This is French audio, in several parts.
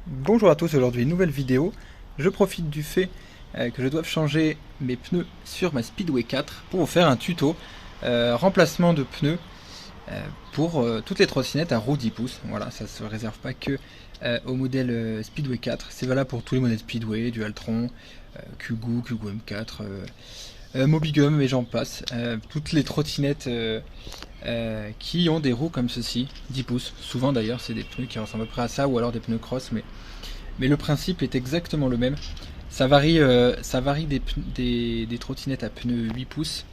Bonjour à tous, aujourd'hui nouvelle vidéo. Je profite du fait que je dois changer mes pneus sur ma Speedway 4 pour vous faire un tuto remplacement de pneus pour toutes les trottinettes à roue 10 pouces. Voilà, ça se réserve pas que au modèle Speedway 4, c'est valable pour tous les modèles Speedway, Dualtron, Kugoo, Kugoo M4, Mobigum et j'en passe. Toutes les trottinettes qui ont des roues comme ceci, 10 pouces. Souvent d'ailleurs c'est des pneus qui ressemblent à peu près à ça ou alors des pneus cross, mais le principe est exactement le même. Ça varie des trottinettes à pneus 8 pouces.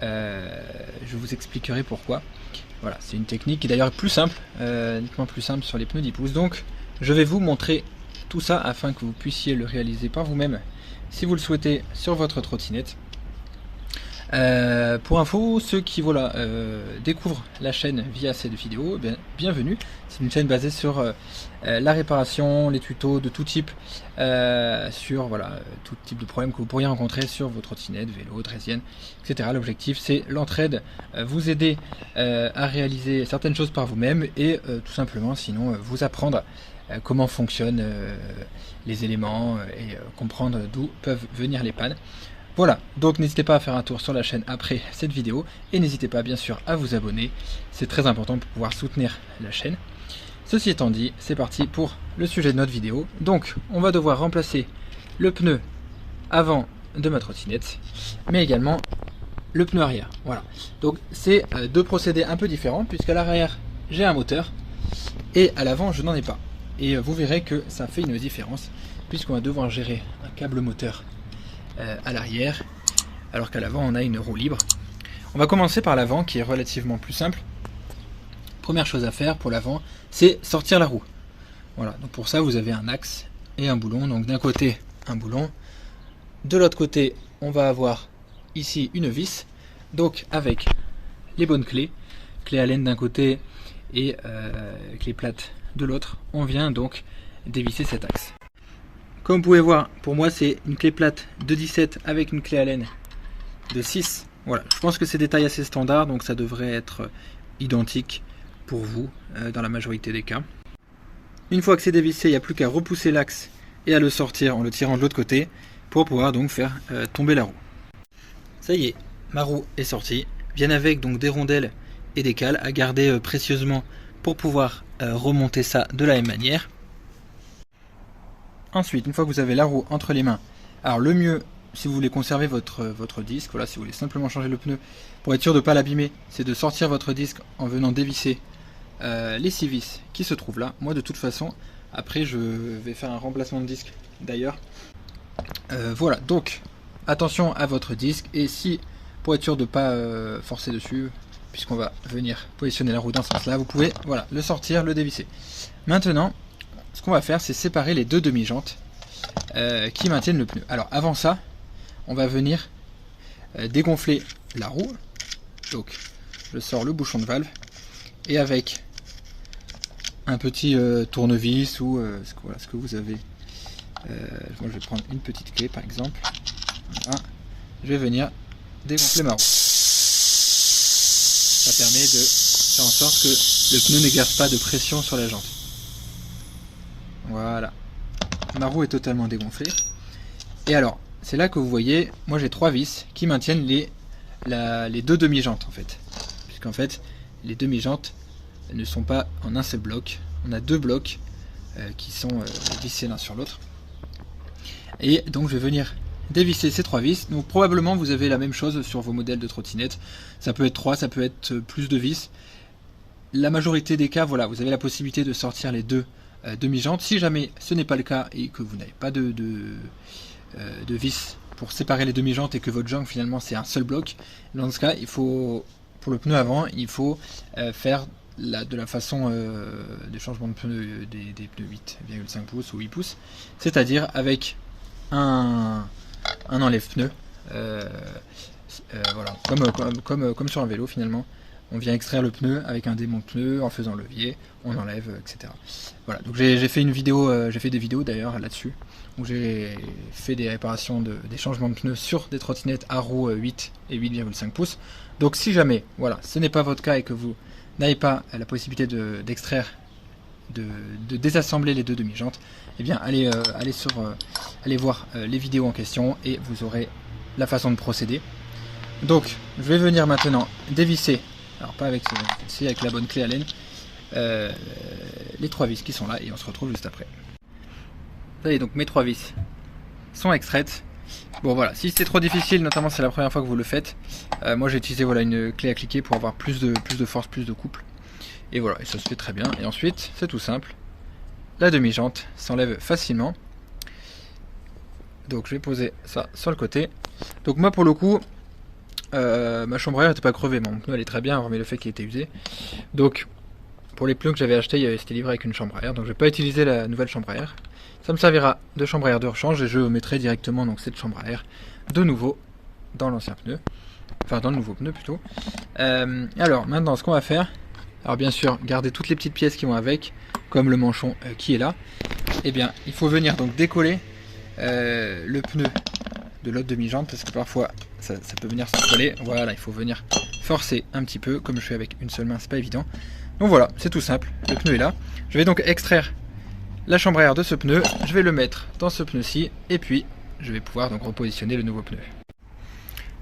Je vous expliquerai pourquoi. Voilà, c'est une technique qui d'ailleurs est plus simple, nettement plus simple sur les pneus 10 pouces. Donc je vais vous montrer tout ça afin que vous puissiez le réaliser par vous-même si vous le souhaitez sur votre trottinette. Pour info, ceux qui découvrent la chaîne via cette vidéo, bienvenue. C'est une chaîne basée sur la réparation, les tutos de tout type, sur tout type de problèmes que vous pourriez rencontrer sur vos trottinettes, vélos, draisiennes, etc. L'objectif c'est l'entraide, vous aider à réaliser certaines choses par vous-même et tout simplement sinon vous apprendre comment fonctionnent les éléments et comprendre d'où peuvent venir les pannes. Voilà, donc n'hésitez pas à faire un tour sur la chaîne après cette vidéo et n'hésitez pas bien sûr à vous abonner, c'est très important pour pouvoir soutenir la chaîne. Ceci étant dit, c'est parti pour le sujet de notre vidéo. Donc on va devoir remplacer le pneu avant de ma trottinette, mais également le pneu arrière. Voilà, donc c'est deux procédés un peu différents puisqu'à l'arrière j'ai un moteur et à l'avant je n'en ai pas. Et vous verrez que ça fait une différence puisqu'on va devoir gérer un câble moteur à l'arrière, alors qu'à l'avant on a une roue libre. On va commencer par l'avant qui est relativement plus simple. Première chose à faire pour l'avant, c'est sortir la roue. Voilà, donc pour ça vous avez un axe et un boulon. Donc d'un côté un boulon, de l'autre côté on va avoir ici une vis. Donc avec les bonnes clés, clé Allen d'un côté et clé plate de l'autre, on vient donc dévisser cet axe. Comme vous pouvez voir, pour moi c'est une clé plate de 17 avec une clé Allen de 6. Voilà, je pense que c'est des tailles assez standards, donc ça devrait être identique pour vous dans la majorité des cas. Une fois que c'est dévissé, il n'y a plus qu'à repousser l'axe et à le sortir en le tirant de l'autre côté pour pouvoir donc faire tomber la roue. Ça y est, ma roue est sortie. Viennent avec donc des rondelles et des cales à garder précieusement pour pouvoir remonter ça de la même manière. Ensuite, une fois que vous avez la roue entre les mains, alors le mieux, si vous voulez conserver votre disque, voilà, si vous voulez simplement changer le pneu, pour être sûr de ne pas l'abîmer, c'est de sortir votre disque en venant dévisser les 6 vis qui se trouvent là. Moi de toute façon, après je vais faire un remplacement de disque d'ailleurs. Voilà, donc attention à votre disque, et si, pour être sûr de ne pas forcer dessus, puisqu'on va venir positionner la roue dans ce sens là, vous pouvez le sortir, le dévisser. Maintenant, ce qu'on va faire, c'est séparer les deux demi-jantes qui maintiennent le pneu. Alors avant ça, on va venir dégonfler la roue. Donc je sors le bouchon de valve et avec un petit tournevis ou ce que vous avez. Moi je vais prendre une petite clé par exemple. Voilà. Je vais venir dégonfler ma roue. Ça permet de faire en sorte que le pneu n'exerce pas de pression sur la jante. Voilà, ma roue est totalement dégonflée. Et alors, c'est là que vous voyez, moi j'ai 3 vis qui maintiennent les deux demi-jantes en fait. Puisqu'en fait, les demi-jantes ne sont pas en un seul bloc. On a 2 blocs qui sont vissés l'un sur l'autre. Et donc je vais venir dévisser ces 3 vis. Donc probablement vous avez la même chose sur vos modèles de trottinettes. Ça peut être 3, ça peut être plus de vis. La majorité des cas, voilà, vous avez la possibilité de sortir les deux demi-jantes. Si jamais ce n'est pas le cas et que vous n'avez pas de vis pour séparer les demi-jantes et que votre jungle finalement c'est un seul bloc, dans ce cas il faut, pour le pneu avant, il faut faire de la façon de changement de pneu des pneus 8,5 pouces ou 8 pouces, c'est-à-dire avec un enlève-pneu, voilà, comme sur un vélo finalement. On vient extraire le pneu avec un démonte-pneu en faisant levier, on enlève, etc. Voilà, donc j'ai fait une vidéo, j'ai fait des vidéos d'ailleurs là-dessus, où j'ai fait des réparations des changements de pneus sur des trottinettes à roues 8 et 8,5 pouces. Donc si jamais, voilà, ce n'est pas votre cas et que vous n'avez pas la possibilité d'extraire de désassembler les deux demi-jantes, eh bien allez voir les vidéos en question et vous aurez la façon de procéder. Donc je vais venir maintenant dévisser, alors pas avec celle-ci, avec la bonne clé Allen, les 3 vis qui sont là et on se retrouve juste après. Vous voyez, donc mes 3 vis sont extraites. Bon voilà, si c'est trop difficile, notamment c'est la première fois que vous le faites, moi j'ai utilisé voilà, une clé à cliquer pour avoir plus de force, plus de couple. Et voilà, et ça se fait très bien. Et ensuite, c'est tout simple, la demi-jante s'enlève facilement. Donc je vais poser ça sur le côté. Donc moi pour le coup, ma chambre à air n'était pas crevée, mon pneu elle est très bien, hormis le fait qu'il était usé. Donc pour les pneus que j'avais achetés, c'était livré avec une chambre à air, donc je vais pas utiliser la nouvelle chambre à air. Ça me servira de chambre à air de rechange et je mettrai directement donc cette chambre à air de nouveau dans l'ancien pneu, enfin dans le nouveau pneu plutôt. Alors maintenant ce qu'on va faire, alors bien sûr garder toutes les petites pièces qui vont avec, comme le manchon qui est là. Et bien il faut venir donc décoller le pneu de l'autre demi-jante parce que parfois ça peut venir s'encoller. Voilà, il faut venir forcer un petit peu, comme je fais avec une seule main, c'est pas évident. Donc voilà, c'est tout simple, le pneu est là. Je vais donc extraire la chambre à air de ce pneu, je vais le mettre dans ce pneu-ci et puis je vais pouvoir donc repositionner le nouveau pneu.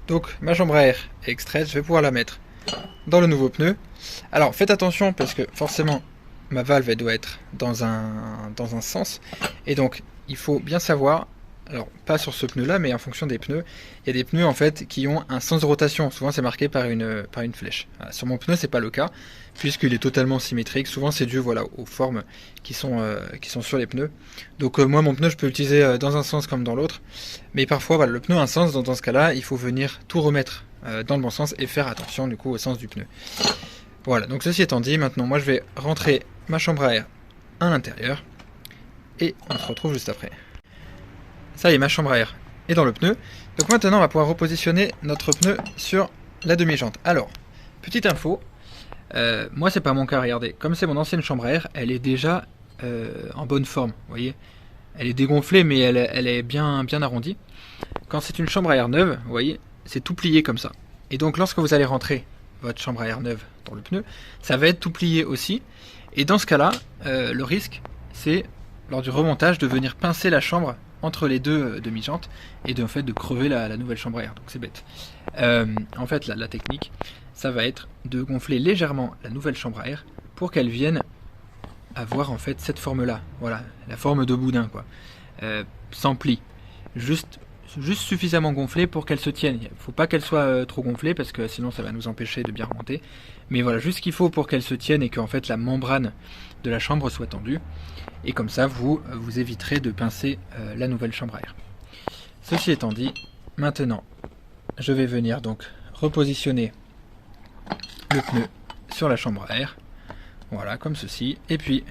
Donc ma chambre à air est extraite, je vais pouvoir la mettre dans le nouveau pneu. Alors faites attention parce que forcément ma valve elle doit être dans un sens et donc il faut bien savoir, alors pas sur ce pneu là mais en fonction des pneus, il y a des pneus en fait qui ont un sens de rotation, souvent c'est marqué par une flèche. Voilà, sur mon pneu c'est pas le cas puisqu'il est totalement symétrique, souvent c'est dû voilà, aux formes qui sont sur les pneus. Donc moi mon pneu je peux l'utiliser dans un sens comme dans l'autre, mais parfois voilà, le pneu a un sens, dans ce cas là il faut venir tout remettre dans le bon sens et faire attention du coup au sens du pneu. Voilà, donc ceci étant dit, maintenant moi je vais rentrer ma chambre à air à l'intérieur et on se retrouve juste après. Ça y est, ma chambre à air est dans le pneu. Donc maintenant on va pouvoir repositionner notre pneu sur la demi-jante. Alors, petite info, moi c'est pas mon cas, regardez, comme c'est mon ancienne chambre à air, elle est déjà en bonne forme, vous voyez. Elle est dégonflée mais elle est bien arrondie. Quand c'est une chambre à air neuve, vous voyez, c'est tout plié comme ça. Et donc lorsque vous allez rentrer votre chambre à air neuve dans le pneu, ça va être tout plié aussi. Et dans ce cas-là, le risque, c'est lors du remontage de venir pincer la chambre entre les deux demi-jantes et de, en fait, de crever la nouvelle chambre à air. Donc c'est bête. En fait, la technique, ça va être de gonfler légèrement la nouvelle chambre à air pour qu'elle vienne avoir en fait cette forme-là. Voilà, la forme de boudin, quoi. Sans pli. Juste suffisamment gonflée pour qu'elle se tienne. Il ne faut pas qu'elle soit trop gonflée parce que sinon ça va nous empêcher de bien remonter. Mais voilà, juste ce qu'il faut pour qu'elle se tienne et qu'en fait la membrane de la chambre soit tendue. Et comme ça, vous éviterez de pincer la nouvelle chambre à air. Ceci étant dit, maintenant, je vais venir donc repositionner le pneu sur la chambre à air. Voilà, comme ceci. Et puis,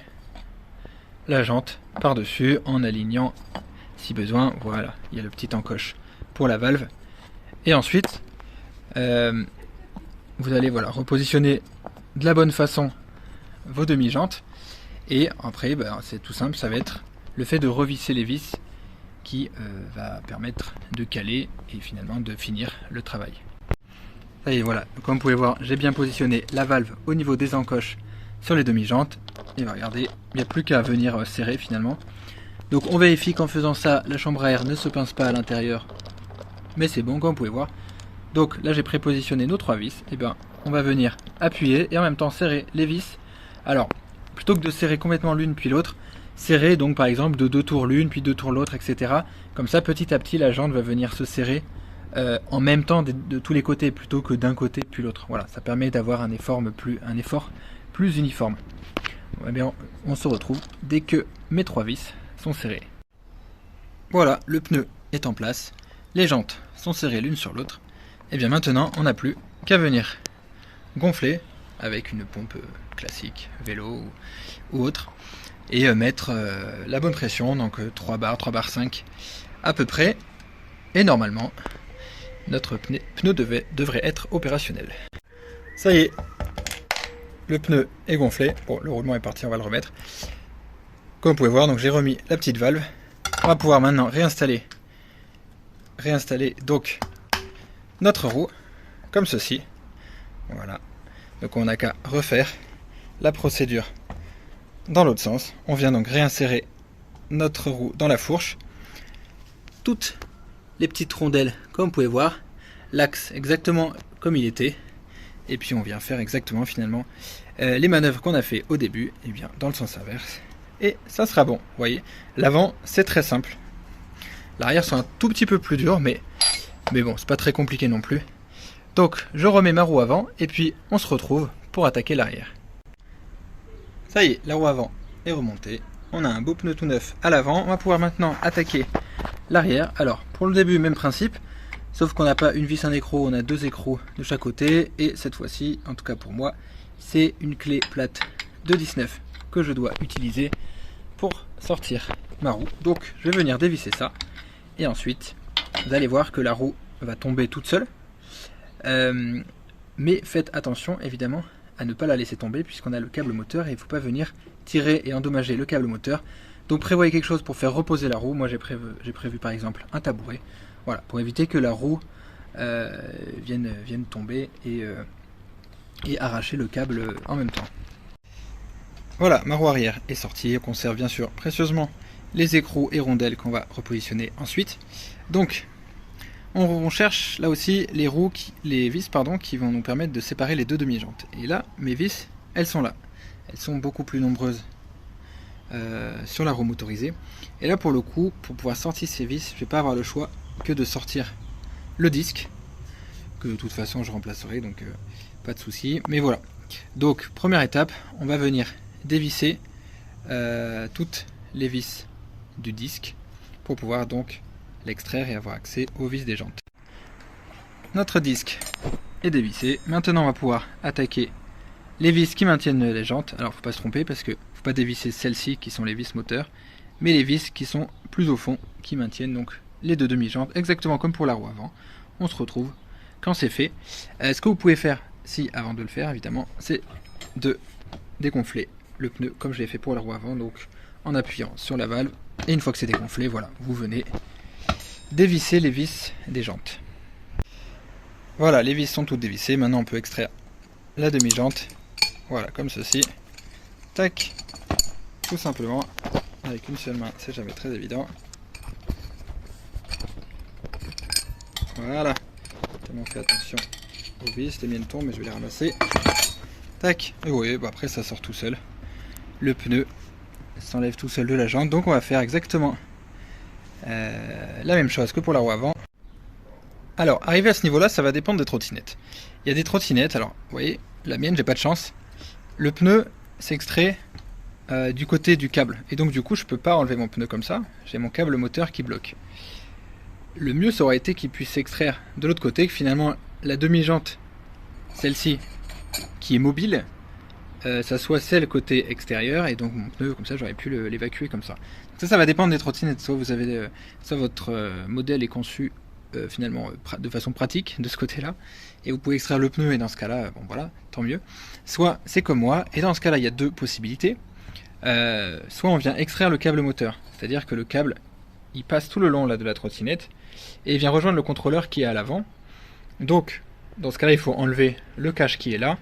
la jante par-dessus en alignant si besoin. Voilà, il y a le petit encoche pour la valve. Et ensuite, vous allez voilà, repositionner de la bonne façon vos demi-jantes. Et après, c'est tout simple, ça va être le fait de revisser les vis qui va permettre de caler et finalement de finir le travail. Ça y est, voilà, comme vous pouvez voir, j'ai bien positionné la valve au niveau des encoches sur les demi-jantes. Et regardez, il n'y a plus qu'à venir serrer finalement. Donc on vérifie qu'en faisant ça, la chambre à air ne se pince pas à l'intérieur. Mais c'est bon, comme vous pouvez voir. Donc là j'ai prépositionné nos 3 vis. Et bien on va venir appuyer et en même temps serrer les vis. Alors, plutôt que de serrer complètement l'une puis l'autre, serrer donc par exemple de 2 tours l'une puis 2 tours l'autre, etc. Comme ça petit à petit la jante va venir se serrer en même temps de tous les côtés plutôt que d'un côté puis l'autre. Voilà, ça permet d'avoir un effort plus uniforme. Eh bien, on se retrouve dès que mes 3 vis sont serrées. Voilà, le pneu est en place, les jantes sont serrées l'une sur l'autre. Et bien maintenant, on n'a plus qu'à venir gonfler avec une pompe classique, vélo ou autre, et mettre la bonne pression, donc 3 bars 5 à peu près, et normalement notre pneu devrait être opérationnel. Ça y est, le pneu est gonflé. Bon, le roulement est parti, on va le remettre. Comme vous pouvez voir, donc j'ai remis la petite valve. On va pouvoir maintenant réinstaller donc notre roue comme ceci. Voilà. Donc on n'a qu'à refaire la procédure dans l'autre sens. On vient donc réinsérer notre roue dans la fourche. Toutes les petites rondelles, comme vous pouvez voir, l'axe exactement comme il était. Et puis on vient faire exactement finalement les manœuvres qu'on a fait au début, et bien dans le sens inverse. Et ça sera bon, vous voyez. L'avant, c'est très simple. L'arrière, c'est un tout petit peu plus dur, mais bon, c'est pas très compliqué non plus. Donc, je remets ma roue avant, et puis on se retrouve pour attaquer l'arrière. Ça y est, la roue avant est remontée. On a un beau pneu tout neuf à l'avant. On va pouvoir maintenant attaquer l'arrière. Alors, pour le début, même principe. Sauf qu'on n'a pas une vis, un écrou, on a 2 écrous de chaque côté. Et cette fois-ci, en tout cas pour moi, c'est une clé plate de 19 que je dois utiliser pour sortir ma roue. Donc, je vais venir dévisser ça. Et ensuite, vous allez voir que la roue va tomber toute seule. Mais faites attention, évidemment, à ne pas la laisser tomber puisqu'on a le câble moteur et il ne faut pas venir tirer et endommager le câble moteur. Donc prévoyez quelque chose pour faire reposer la roue. Moi j'ai prévu par exemple un tabouret, voilà, pour éviter que la roue vienne tomber et arracher le câble en même temps. Voilà, ma roue arrière est sortie. On conserve bien sûr précieusement les écrous et rondelles qu'on va repositionner ensuite. Donc on cherche là aussi les vis qui vont nous permettre de séparer les 2 demi-jantes. Et là, mes vis, elles sont là. Elles sont beaucoup plus nombreuses sur la roue motorisée. Et là, pour le coup, pour pouvoir sortir ces vis, je vais pas avoir le choix que de sortir le disque, que de toute façon je remplacerai, donc pas de souci. Mais voilà. Donc, première étape, on va venir dévisser toutes les vis du disque pour pouvoir donc l'extraire et avoir accès aux vis des jantes. Notre disque est dévissé. Maintenant, on va pouvoir attaquer les vis qui maintiennent les jantes. Alors, faut pas se tromper parce que faut pas dévisser celles-ci qui sont les vis moteurs, mais les vis qui sont plus au fond qui maintiennent donc les 2 demi-jantes, exactement comme pour la roue avant. On se retrouve quand c'est fait. Ce que vous pouvez faire, avant de le faire évidemment, c'est de dégonfler le pneu comme je l'ai fait pour la roue avant, donc en appuyant sur la valve. Et une fois que c'est dégonflé, voilà, vous venez dévisser les vis des jantes. Voilà, les vis sont toutes dévissées. Maintenant on peut extraire la demi-jante, voilà, comme ceci. Tac, tout simplement avec une seule main, c'est jamais très évident. Voilà, tellement fait attention aux vis, les miennes tombent mais je vais les ramasser. Tac, et oui, bah après ça sort tout seul, le pneu s'enlève tout seul de la jante. Donc on va faire exactement la même chose que pour la roue avant. Alors, arrivé à ce niveau-là, ça va dépendre des trottinettes. Il y a des trottinettes, alors, vous voyez, la mienne, j'ai pas de chance. Le pneu s'extrait du côté du câble. Et donc, du coup, je peux pas enlever mon pneu comme ça. J'ai mon câble moteur qui bloque. Le mieux, ça aurait été qu'il puisse s'extraire de l'autre côté, que finalement, la demi-jante, celle-ci, qui est mobile, ça soit celle côté extérieur, et donc mon pneu, comme ça, j'aurais pu l'évacuer comme ça. Donc ça va dépendre des trottinettes. Soit votre modèle est conçu finalement de façon pratique de ce côté là et vous pouvez extraire le pneu et dans ce cas là bon voilà, tant mieux. Soit c'est comme moi et dans ce cas là il y a 2 possibilités. Soit on vient extraire le câble moteur, c'est à dire que le câble il passe tout le long là de la trottinette et il vient rejoindre le contrôleur qui est à l'avant. Donc dans ce cas là il faut enlever le cache qui est là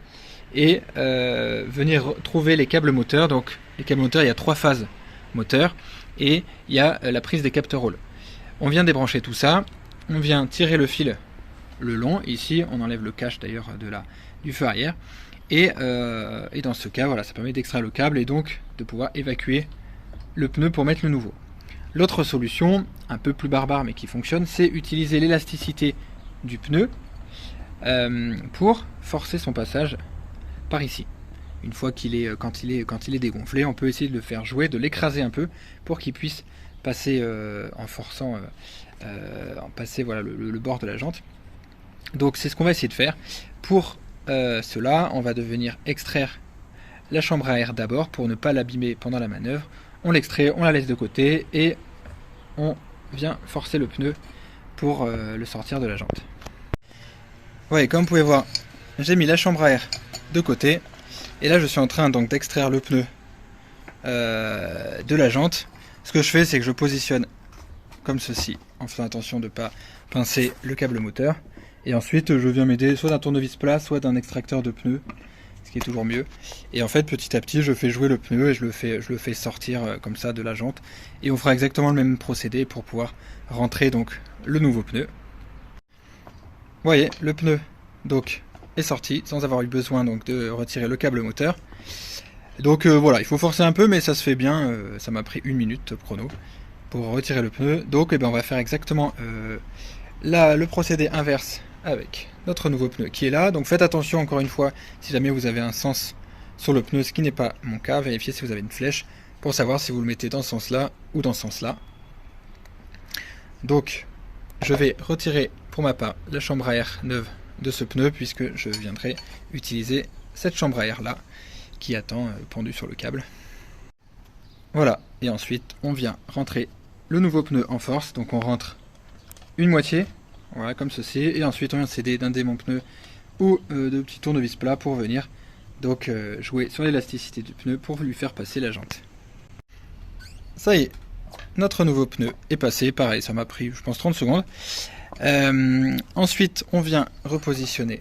et venir trouver les câbles moteurs. Donc les câbles moteurs, il y a 3 phases moteur et il y a la prise des capteurs rôles. On vient débrancher tout ça. On vient tirer le fil le long. Ici, on enlève le cache d'ailleurs du feu arrière. Et dans ce cas, voilà, ça permet d'extraire le câble et donc de pouvoir évacuer le pneu pour mettre le nouveau. L'autre solution, un peu plus barbare mais qui fonctionne, c'est utiliser l'élasticité du pneu pour forcer son passage par ici. Une fois quand il est dégonflé, on peut essayer de le faire jouer, de l'écraser un peu pour qu'il puisse passer en forçant passer voilà, le bord de la jante. Donc c'est ce qu'on va essayer de faire. Pour cela, on va devenir extraire la chambre à air d'abord pour ne pas l'abîmer pendant la manœuvre. On l'extrait, on la laisse de côté et on vient forcer le pneu pour le sortir de la jante. Ouais, comme vous pouvez voir, j'ai mis la chambre à air de côté et là je suis en train donc d'extraire le pneu de la jante. Ce que je fais, c'est que je positionne comme ceci, en faisant attention de ne pas pincer le câble moteur. Et ensuite, je viens m'aider soit d'un tournevis plat, soit d'un extracteur de pneus. ce qui est toujours mieux. Et en fait, petit à petit, je fais jouer le pneu et je le fais sortir comme ça de la jante. Et on fera exactement le même procédé pour pouvoir rentrer donc le nouveau pneu. Vous voyez, le pneu donc est sorti sans avoir eu besoin donc de retirer le câble moteur. Donc voilà, il faut forcer un peu, mais ça se fait bien. Ça m'a pris 1 minute chrono pour retirer le pneu. Donc on va faire exactement le procédé inverse avec notre nouveau pneu qui est là. Donc faites attention encore une fois, si jamais vous avez un sens sur le pneu, ce qui n'est pas mon cas, vérifiez si vous avez une flèche pour savoir si vous le mettez dans ce sens là ou dans ce sens là. Donc je vais retirer pour ma part la chambre à air neuve de ce pneu, puisque je viendrai utiliser cette chambre à air là qui attend pendu sur le câble. Voilà, et ensuite on vient rentrer le nouveau pneu en force. Donc on rentre une moitié, voilà, comme ceci, et ensuite on vient s'aider d'un démon pneu ou de petits tournevis plats pour venir donc jouer sur l'élasticité du pneu pour lui faire passer la jante. Ça y est, notre nouveau pneu est passé. Pareil, ça m'a pris je pense 30 secondes. Ensuite on vient repositionner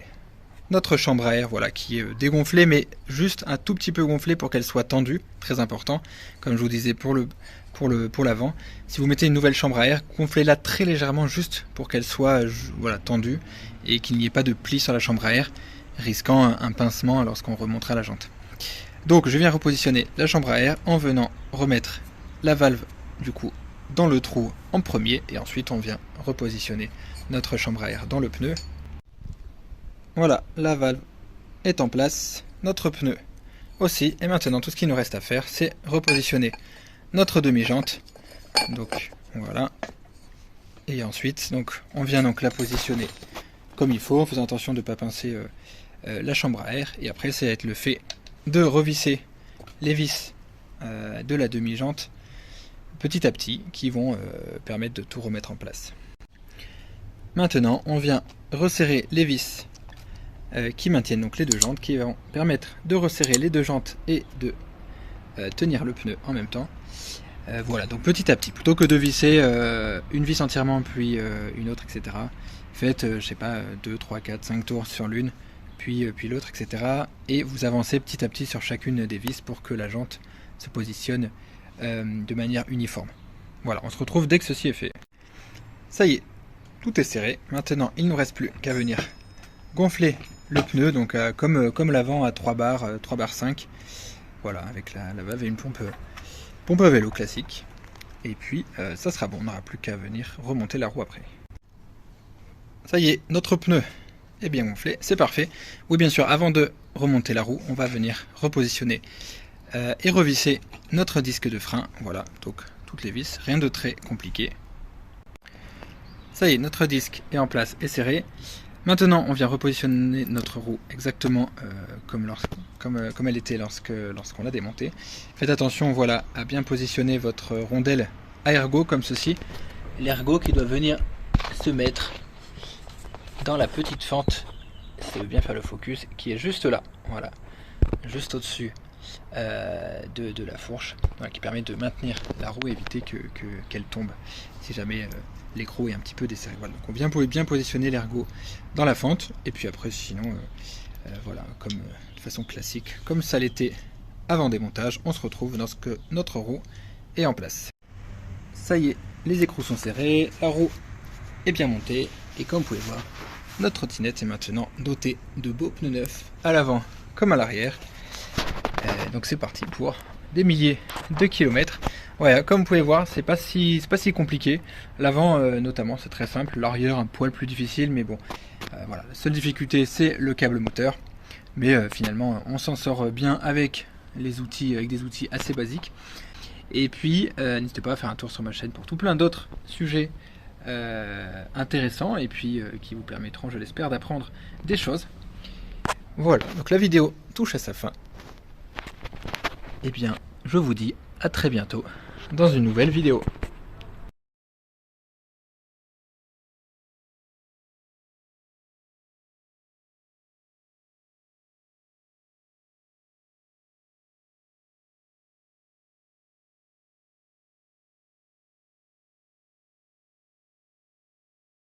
notre chambre à air, voilà, qui est dégonflée, mais juste un tout petit peu gonflée pour qu'elle soit tendue, très important, comme je vous disais pour l'avant. Si vous mettez une nouvelle chambre à air, gonflez-la très légèrement juste pour qu'elle soit voilà, tendue et qu'il n'y ait pas de pli sur la chambre à air, risquant un pincement lorsqu'on remontera la jante. Donc je viens repositionner la chambre à air en venant remettre la valve du coup dans le trou en premier, et ensuite on vient repositionner notre chambre à air dans le pneu. Voilà, la valve est en place, notre pneu aussi, et maintenant tout ce qu'il nous reste à faire, c'est repositionner notre demi-jante. Donc voilà, et ensuite donc on vient donc la positionner comme il faut, en faisant attention de ne pas pincer la chambre à air. Et après, ça va être le fait de revisser les vis de la demi-jante petit à petit, qui vont permettre de tout remettre en place. Maintenant, on vient resserrer les vis qui maintiennent donc les deux jantes, qui vont permettre de resserrer les deux jantes et de tenir le pneu en même temps. Voilà, donc petit à petit, plutôt que de visser une vis entièrement puis une autre, etc. Faites, je sais pas, 2, 3, 4, 5 tours sur l'une, puis l'autre, etc. Et vous avancez petit à petit sur chacune des vis pour que la jante se positionne de manière uniforme. Voilà, on se retrouve dès que ceci est fait. Ça y est, tout est serré. Maintenant, il ne nous reste plus qu'à venir gonfler le pneu, donc comme l'avant à 3 barres 5. Voilà, avec la valve et une pompe à vélo classique. Et puis, ça sera bon, on n'aura plus qu'à venir remonter la roue après. Ça y est, notre pneu est bien gonflé, c'est parfait. Oui, bien sûr, avant de remonter la roue, on va venir repositionner et revisser notre disque de frein. Voilà, donc toutes les vis, rien de très compliqué. Ça y est, notre disque est en place et serré. Maintenant, on vient repositionner notre roue exactement comme elle était lorsqu'on l'a démontée. Faites attention, voilà, à bien positionner votre rondelle à ergot comme ceci. L'ergot qui doit venir se mettre dans la petite fente, ça veut bien faire le focus, qui est juste là, voilà, juste au-dessus de la fourche, voilà, qui permet de maintenir la roue et éviter qu'elle tombe si jamais l'écrou est un petit peu desserré. Voilà, donc on vient bien positionner l'ergot dans la fente, et puis après sinon voilà, comme de façon classique, comme ça l'était avant démontage, on se retrouve lorsque notre roue est en place. Ça y est, les écrous sont serrés, la roue est bien montée, et comme vous pouvez voir, notre trottinette est maintenant dotée de beaux pneus neufs à l'avant comme à l'arrière. Donc c'est parti pour des milliers de kilomètres. Ouais, comme vous pouvez voir, c'est pas si compliqué. L'avant notamment, c'est très simple. L'arrière un poil plus difficile, mais bon, voilà. La seule difficulté, c'est le câble moteur. Mais finalement, on s'en sort bien avec des outils assez basiques. Et puis, n'hésitez pas à faire un tour sur ma chaîne pour tout plein d'autres sujets intéressants et puis qui vous permettront, je l'espère, d'apprendre des choses. Voilà, donc la vidéo touche à sa fin. Et bien, je vous dis à très bientôt dans une nouvelle vidéo.